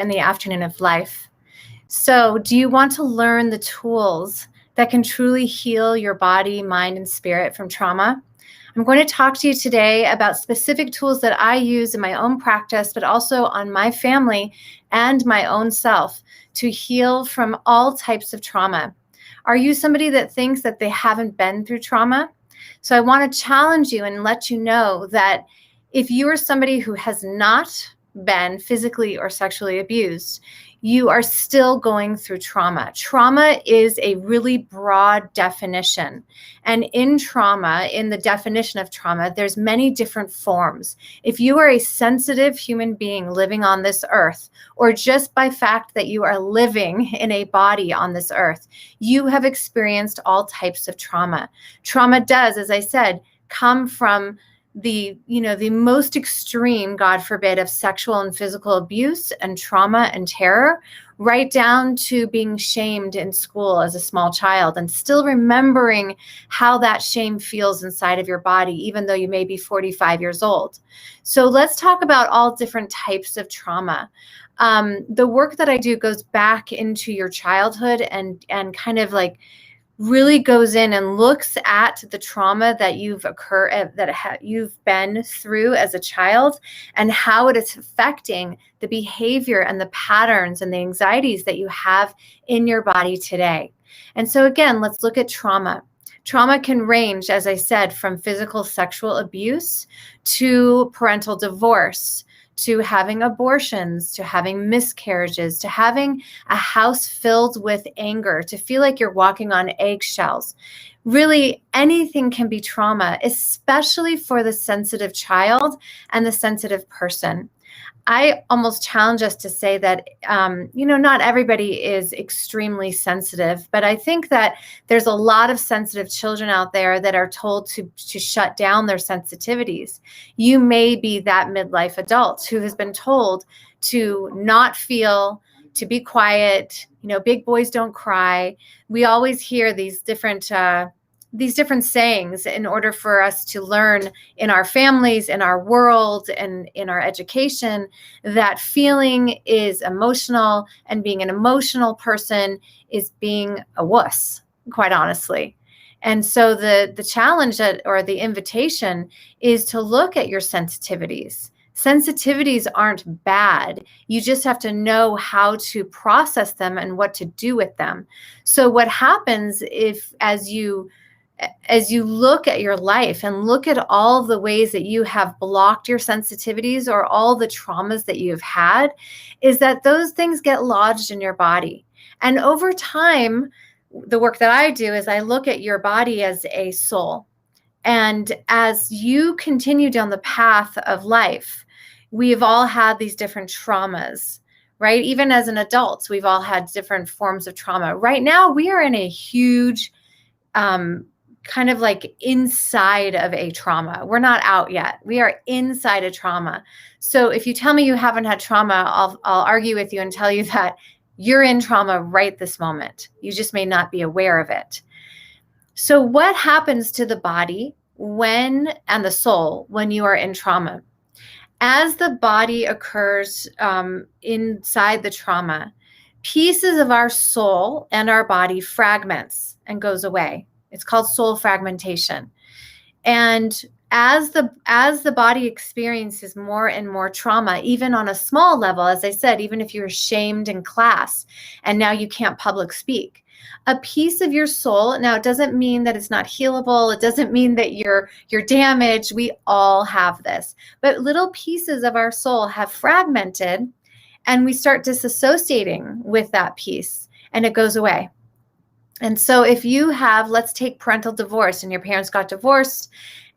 in the afternoon of life. So, do you want to learn the tools that can truly heal your body, mind, and spirit from trauma? I'm going to talk to you today about specific tools that I use in my own practice, but also on my family and my own self to heal from all types of trauma. Are you somebody that thinks that they haven't been through trauma? So I want to challenge you and let you know that if you are somebody who has not been physically or sexually abused, you are still going through trauma. Trauma is a really broad definition. And in trauma, in the definition of trauma, there's many different forms. If you are a sensitive human being living on this earth, or just by fact that you are living in a body on this earth, you have experienced all types of trauma. Trauma does, as I said, come from the most extreme, God forbid, of sexual and physical abuse and trauma and terror, right down to being shamed in school as a small child and still remembering how that shame feels inside of your body, even though you may be 45 years old. So let's talk about all different types of trauma. The work that I do goes back into your childhood and kind of like really goes in and looks at the trauma that you've been through as a child and how it is affecting the behavior and the patterns and the anxieties that you have in your body today. And so again, let's look at trauma. Trauma can range, as I said, from physical sexual abuse to parental divorce, to having abortions, to having miscarriages, to having a house filled with anger, to feel like you're walking on eggshells. Really, anything can be trauma, especially for the sensitive child and the sensitive person. I almost challenge us to say that, not everybody is extremely sensitive, but I think that there's a lot of sensitive children out there that are told to shut down their sensitivities. You may be that midlife adult who has been told to not feel, to be quiet, big boys don't cry. We always hear these different sayings in order for us to learn in our families, in our world, and in our education that feeling is emotional, and being an emotional person is being a wuss, quite honestly. And so the challenge or the invitation is to look at your sensitivities. Sensitivities aren't bad. You just have to know how to process them and what to do with them. So what happens as you look at your life and look at all the ways that you have blocked your sensitivities or all the traumas that you've had, is that those things get lodged in your body. And over time, the work that I do is I look at your body as a soul. And as you continue down the path of life, we've all had these different traumas, right? Even as an adult, we've all had different forms of trauma. Right now, we are in a huge kind of like inside of a trauma. We're not out yet. We are inside a trauma. So if you tell me you haven't had trauma, I'll argue with you and tell you that you're in trauma right this moment. You just may not be aware of it. So what happens to the body and the soul when you are in trauma? As the body occurs inside the trauma, pieces of our soul and our body fragments and goes away. It's called soul fragmentation. And as the body experiences more and more trauma, even on a small level, as I said, even if you were shamed in class and now you can't public speak, a piece of your soul, now it doesn't mean that it's not healable. It doesn't mean that you're damaged. We all have this. But little pieces of our soul have fragmented and we start disassociating with that piece and it goes away. And so if you have, let's take parental divorce and your parents got divorced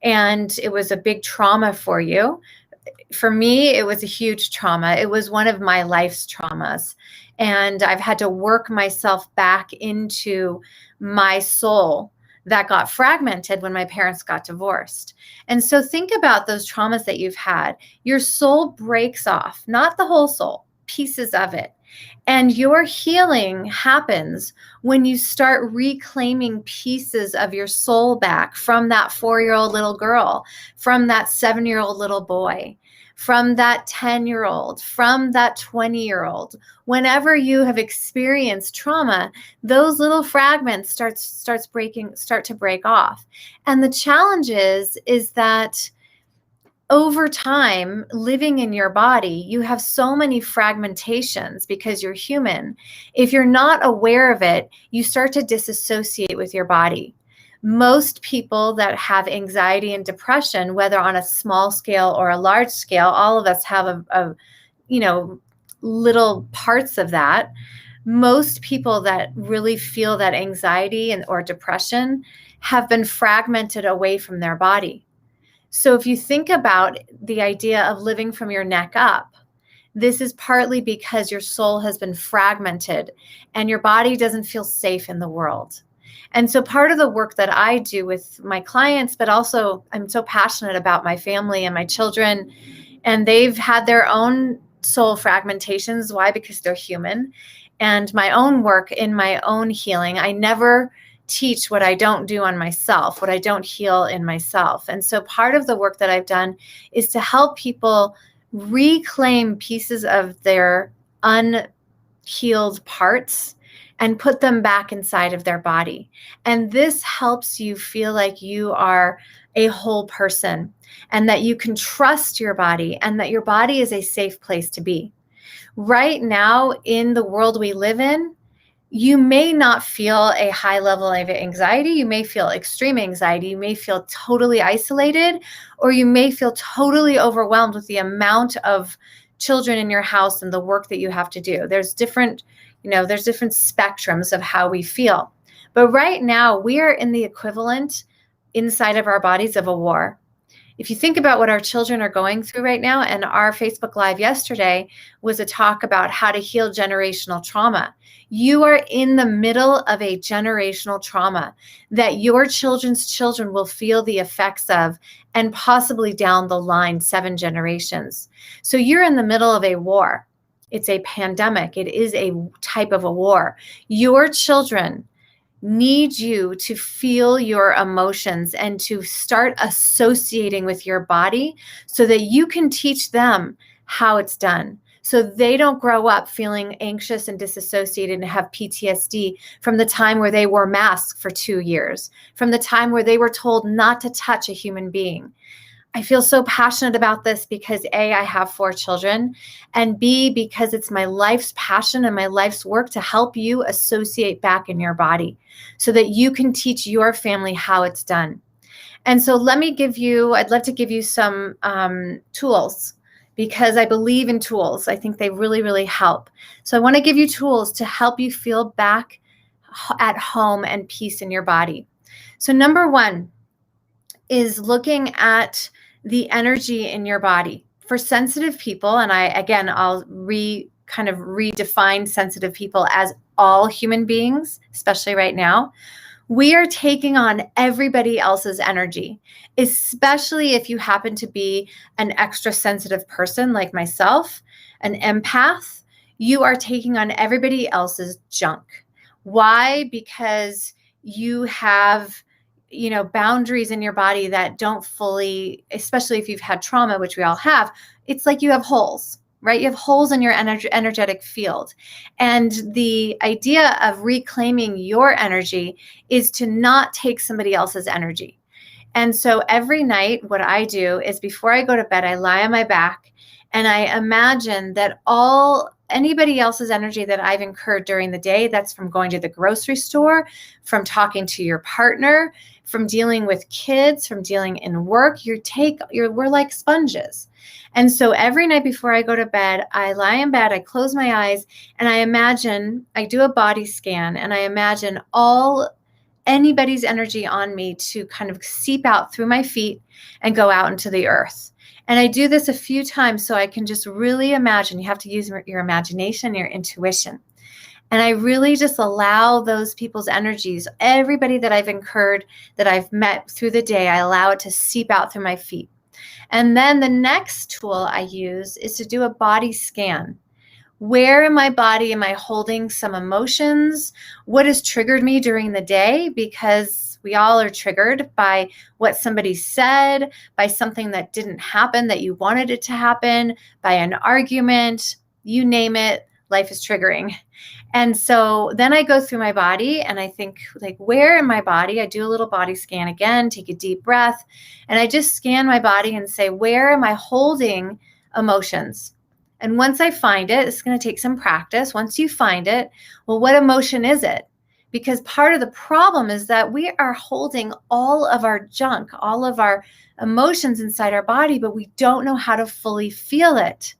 and it was a big trauma for you. For me, it was a huge trauma. It was one of my life's traumas. And I've had to work myself back into my soul that got fragmented when my parents got divorced. And so think about those traumas that you've had. Your soul breaks off, not the whole soul, pieces of it. And your healing happens when you start reclaiming pieces of your soul back from that 4-year-old little girl, from that 7-year-old little boy, from that 10-year-old, from that 20-year-old. Whenever you have experienced trauma, those little fragments start to break off. And the challenge is that over time, living in your body, you have so many fragmentations because you're human. If you're not aware of it, you start to disassociate with your body. Most people that have anxiety and depression, whether on a small scale or a large scale, all of us have a little parts of that. Most people that really feel that anxiety or depression have been fragmented away from their body. So if you think about the idea of living from your neck up, this is partly because your soul has been fragmented and your body doesn't feel safe in the world. And so part of the work that I do with my clients, but also I'm so passionate about my family and my children, and they've had their own soul fragmentations. Why? Because they're human. And my own work in my own healing, I never teach what I don't do on myself, what I don't heal in myself. And so part of the work that I've done is to help people reclaim pieces of their unhealed parts and put them back inside of their body. And this helps you feel like you are a whole person and that you can trust your body and that your body is a safe place to be. Right now, in the world we live in, you may not feel a high level of anxiety. You may feel extreme anxiety. You may feel totally isolated, or you may feel totally overwhelmed with the amount of children in your house and the work that you have to do. There's different spectrums of how we feel. But right now, we are in the equivalent inside of our bodies of a war. If you think about what our children are going through right now, and our Facebook Live yesterday was a talk about how to heal generational trauma. You are in the middle of a generational trauma that your children's children will feel the effects of, and possibly down the line 7 generations. So you're in the middle of a war. It's a pandemic. It is a type of a war. Your children need you to feel your emotions and to start associating with your body so that you can teach them how it's done. So they don't grow up feeling anxious and disassociated and have PTSD from the time where they wore masks for 2 years, from the time where they were told not to touch a human being. I feel so passionate about this because A, I have 4 children, and B, because it's my life's passion and my life's work to help you associate back in your body so that you can teach your family how it's done. And so I'd love to give you some tools because I believe in tools. I think they really, really help. So I want to give you tools to help you feel back at home and peace in your body. So number 1 is looking at the energy in your body. For sensitive people, and I'll redefine sensitive people as all human beings, especially right now, we are taking on everybody else's energy, especially if you happen to be an extra sensitive person like myself, an empath. You are taking on everybody else's junk. Why? Because you have boundaries in your body that don't fully, especially if you've had trauma, which we all have, it's like you have holes, right? You have holes in your energetic field. And the idea of reclaiming your energy is to not take somebody else's energy. And so every night, what I do is before I go to bed, I lie on my back and I imagine that anybody else's energy that I've incurred during the day, that's from going to the grocery store, from talking to your partner, from dealing with kids, from dealing in work, we're like sponges. And so every night before I go to bed, I lie in bed, I close my eyes, and I do a body scan, and I imagine anybody's energy on me to kind of seep out through my feet and go out into the earth. And I do this a few times so I can just really imagine. You have to use your imagination, your intuition. And I really just allow those people's energies, everybody that I've incurred, that I've met through the day, I allow it to seep out through my feet. And then the next tool I use is to do a body scan. Where in my body am I holding some emotions? What has triggered me during the day? Because We all are triggered by what somebody said, by something that didn't happen that you wanted it to happen, by an argument, you name it, life is triggering. And so then I go through my body and I think, like, where in my body? I do a little body scan again, take a deep breath, and I just scan my body and say, where am I holding emotions? And once I find it, it's going to take some practice. Once you find it, well, what emotion is it? Because part of the problem is that we are holding all of our junk, all of our emotions inside our body, but we don't know how to fully feel it.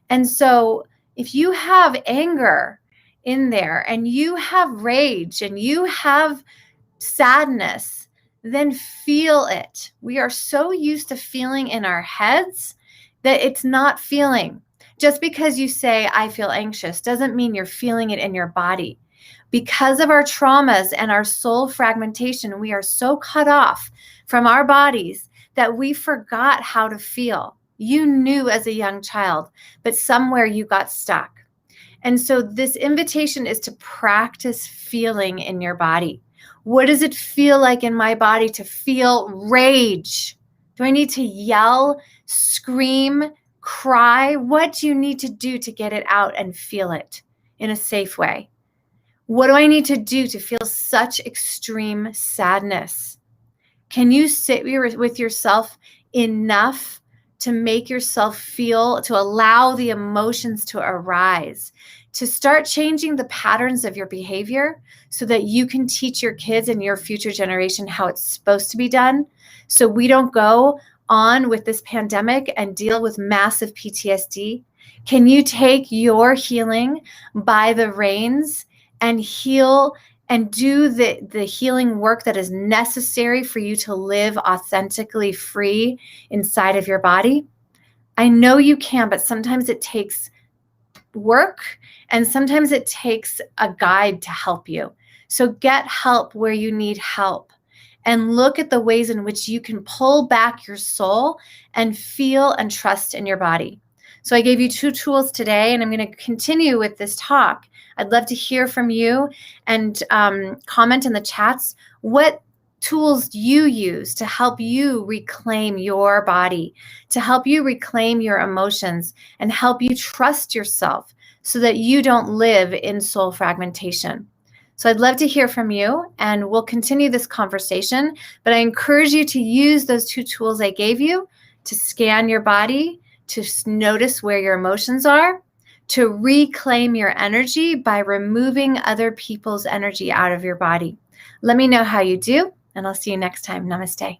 And so if you have anger in there and you have rage and you have sadness, then feel it. We are so used to feeling in our heads that it's not feeling. Just because you say, I feel anxious, doesn't mean you're feeling it in your body. Because of our traumas and our soul fragmentation, we are so cut off from our bodies that we forgot how to feel. You knew as a young child, but somewhere you got stuck. And so this invitation is to practice feeling in your body. What does it feel like in my body to feel rage? Do I need to yell, scream, cry? What do you need to do to get it out and feel it in a safe way? What do I need to do to feel such extreme sadness? Can you sit with yourself enough to make yourself feel, to allow the emotions to arise, to start changing the patterns of your behavior so that you can teach your kids and your future generation how it's supposed to be done, so we don't go on with this pandemic and deal with massive PTSD? Can you take your healing by the reins and heal and do the healing work that is necessary for you to live authentically free inside of your body? I know you can, but sometimes it takes work and sometimes it takes a guide to help you. So get help where you need help and look at the ways in which you can pull back your soul and feel and trust in your body. So I gave you 2 tools today, and I'm going to continue with this talk. I'd love to hear from you and comment in the chats. What tools do you use to help you reclaim your body, to help you reclaim your emotions, and help you trust yourself so that you don't live in soul fragmentation? So I'd love to hear from you, and we'll continue this conversation. But I encourage you to use those 2 tools I gave you to scan your body, to notice where your emotions are, to reclaim your energy by removing other people's energy out of your body. Let me know how you do, and I'll see you next time. Namaste.